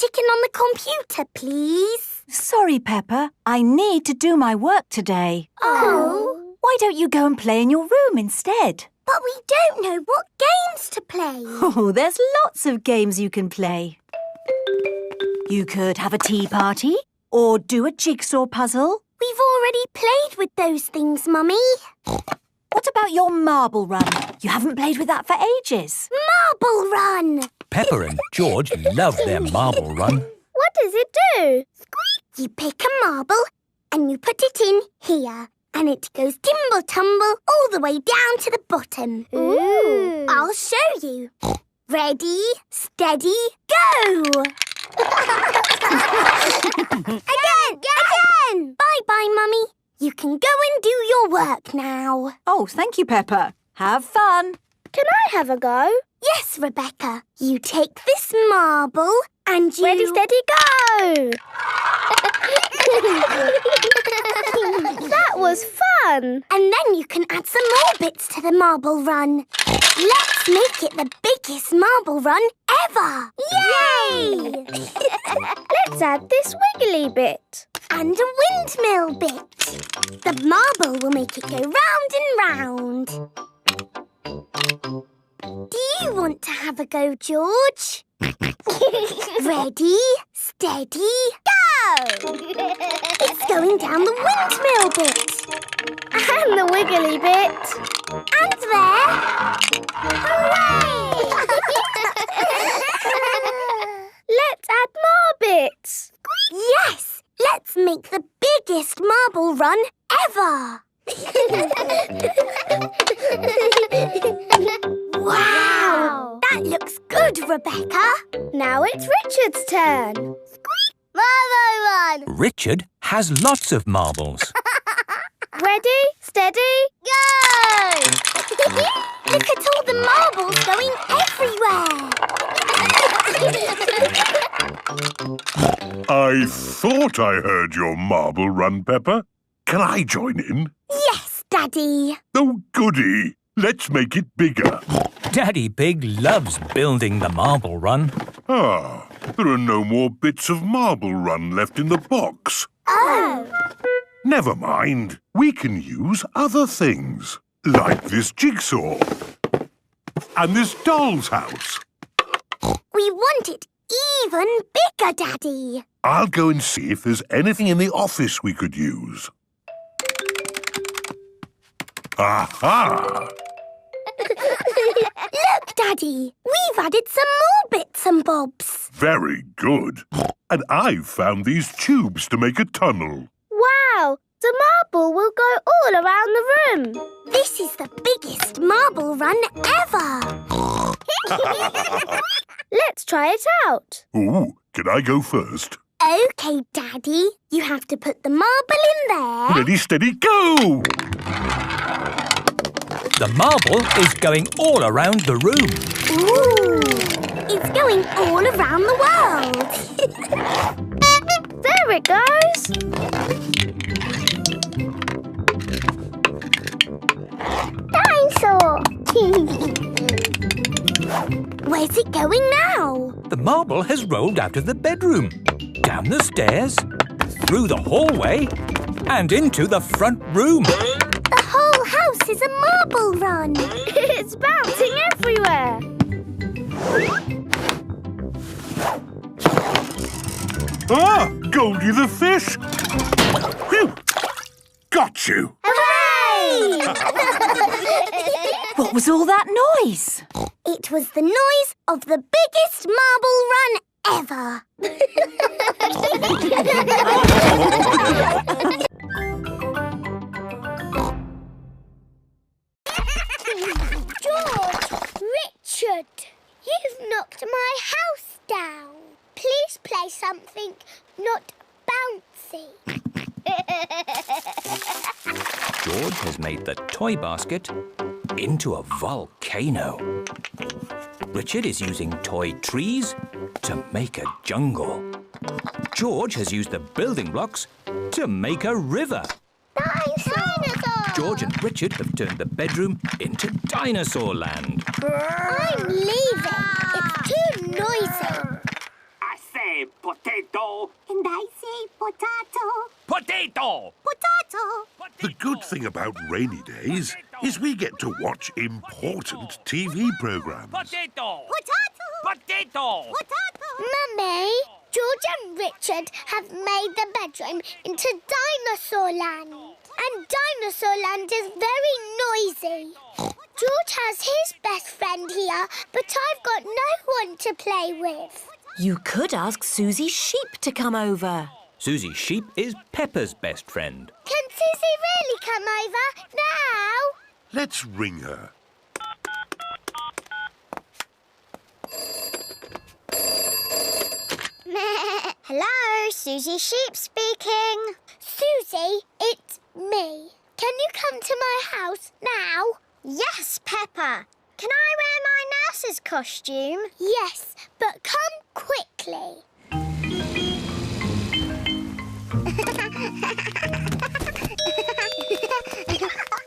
sticking on the computer, please? Sorry, Peppa. I need to do my work today. Oh. Why don't you go and play in your room instead? But we don't know what games to play. Oh, there's lots of games you can play. You could have a tea party or do a jigsaw puzzle. We've already played with those things, Mummy. What about your marble run? You haven't played with that for ages. Marble run! Peppa and George love their marble run. What does it do? Squeak! You pick a marble and you put it in here. And it goes timble-tumble all the way down to the bottom. Ooh! I'll show you. Ready, steady, go! Again! Bye-bye, Mummy. You can go and do your work now. Oh, thank you, Peppa. Have fun. Can I have a go? Yes, Rebecca. You take this marble and you... Ready, steady, go! That was fun. And then you can add some more bits to the marble run. Let's make it the biggest marble run ever. Yay! Let's add this wiggly bit. And a windmill bit. The marble will make it go round and round. Do you want to have a go, George? Ready, steady, go! It's going down the windmill bit. And the wiggly bit. And there. Hooray! Let's add more bits. Yes! Let's make the biggest marble run ever. Wow! That looks good, Rebecca. Now it's Richard's turn. Squeak! Marble run! Richard has lots of marbles. Ready, steady, go! Look at all the marbles going everywhere. I thought I heard your marble run, Peppa. Can I join in? Yes, Daddy. Oh, goody. Let's make it bigger. Daddy Pig loves building the marble run. Ah, there are no more bits of marble run left in the box. Oh. Never mind. We can use other things, like this jigsaw and this doll's house. We want it even bigger, Daddy. I'll go and see if there's anything in the office we could use. Aha! Look, Daddy. We've added some more bits and bobs. Very good. And I've found these tubes to make a tunnel. Wow! The marble will go all around the room. This is the biggest marble run ever. Let's try it out. Ooh, can I go first? OK, Daddy. You have to put the marble in there. Ready, steady, go! The marble is going all around the room. Ooh! It's going all around the world. There it goes. Dinosaur! Where's it going now? The marble has rolled out of the bedroom, down the stairs, through the hallway, and into the front room. The whole house is a marble run. It's bouncing everywhere. Ah, Goldie the fish! Phew! Got you! Hooray! What was all that noise? It was the noise of the biggest marble run ever. George! Richard! You've knocked my house down. Please play something not bouncy. George has made the toy basket into a volcano. Richard is using toy trees to make a jungle. George has used the building blocks to make a river. Dinosaur! George and Richard have turned the bedroom into dinosaur land. I'm leaving. It's too noisy. I say, say potato. And I say potato. Potato! Potato. The good thing about rainy days is we get to watch important TV programmes. Potato! Potato. Potato! Potato. Mummy, George and Richard have made the bedroom into Dinosaur Land. And Dinosaur Land is very noisy. George has his best friend here, but I've got no one to play with. You could ask Suzy Sheep to come over. Suzy Sheep is Peppa's best friend. Can Susie really come over now? Let's ring her. Hello, Suzy Sheep speaking. Susie, it's me. Can you come to my house now? Yes, Peppa. Can I wear my nurse's costume? Yes, but come quickly.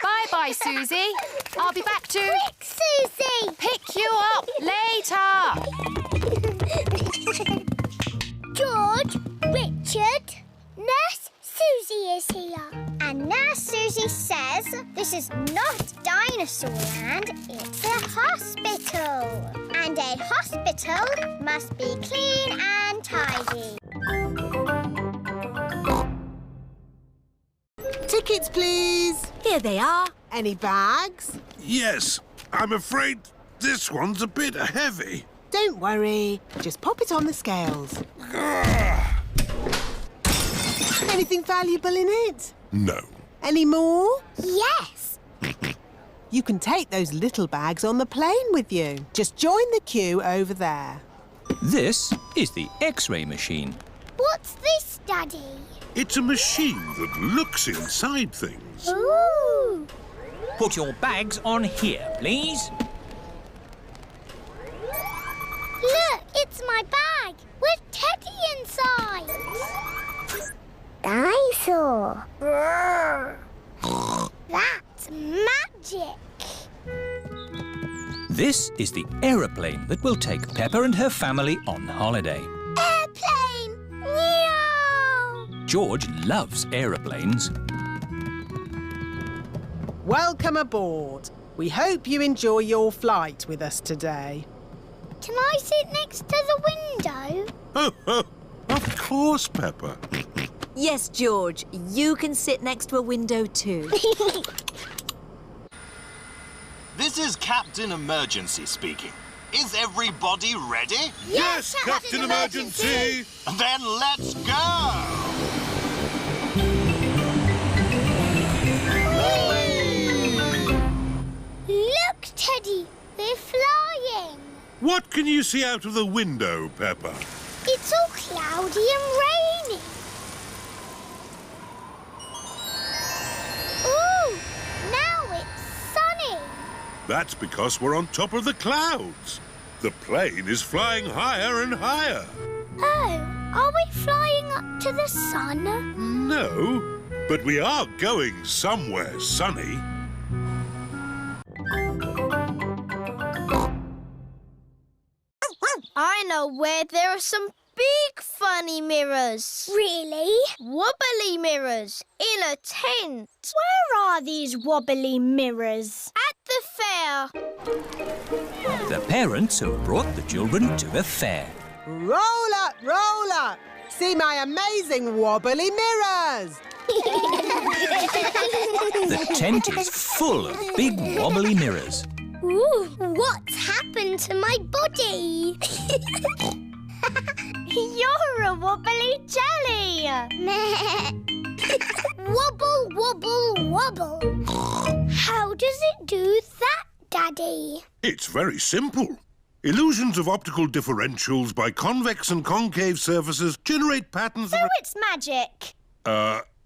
Bye-bye, Susie. I'll be back to Quick, Susie! pick you up later. George, Richard, Nurse Susie is here. And Nurse Susie says this is not Dinosaur Land, it's a hospital. And a hospital must be clean and tidy. Tickets, please. Here they are. Any bags? Yes, I'm afraid this one's a bit heavy. Don't worry. Just pop it on the scales. Anything valuable in it? No. Any more? Yes. You can take those little bags on the plane with you. Just join the queue over there. This is the X-ray machine. What's this, Daddy? It's a machine that looks inside things. Ooh. Put your bags on here, please. Look, it's my bag with Teddy inside. Dinosaur. That's magic. This is the aeroplane that will take Peppa and her family on holiday. Airplane. Meow. George loves aeroplanes. Welcome aboard. We hope you enjoy your flight with us today. Can I sit next to the window? Of course, Peppa. Yes, George, you can sit next to a window too. This is Captain Emergency speaking. Is everybody ready? Yes, Captain Emergency! Then let's go! Look, Teddy, we're flying. What can you see out of the window, Peppa? It's all cloudy and rainy. Ooh, now it's sunny. That's because we're on top of the clouds. The plane is flying higher and higher. Oh, are we flying up to the sun? No, but we are going somewhere sunny. I know where there are some big funny mirrors. Really? Wobbly mirrors in a tent. Where are these wobbly mirrors? At the fair. The parents have brought the children to the fair. Roll up, roll up. See my amazing wobbly mirrors. The tent is full of big wobbly mirrors. Ooh, what's happened to my body? You're a wobbly jelly. Wobble, wobble, wobble. How does it do that, Daddy? It's very simple. Illusions of optical differentials by convex and concave surfaces generate patterns... So it's magic.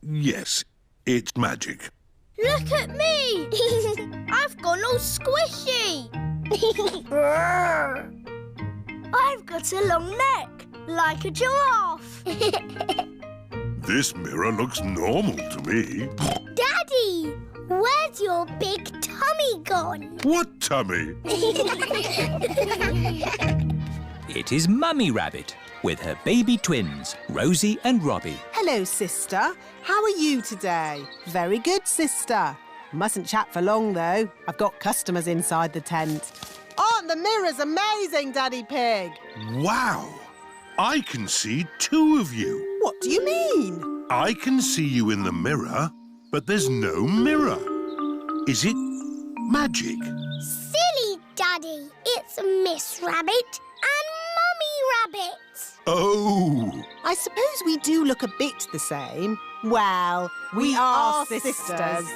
Yes, it's magic. Look at me! I've gone all squishy. I've got a long neck, like a giraffe. This mirror looks normal to me. Daddy, where's your big tummy gone? What tummy? It is Mummy Rabbit. with her baby twins, Rosie and Robbie. Hello, sister. How are you today? Very good, sister. Mustn't chat for long, though. I've got customers inside the tent. Aren't the mirrors amazing, Daddy Pig? Wow! I can see two of you. What do you mean? I can see you in the mirror, but there's no mirror. Is it magic? Silly, Daddy. It's Miss Rabbit and Mummy Rabbit. Oh! I suppose we do look a bit the same. Well, we are sisters.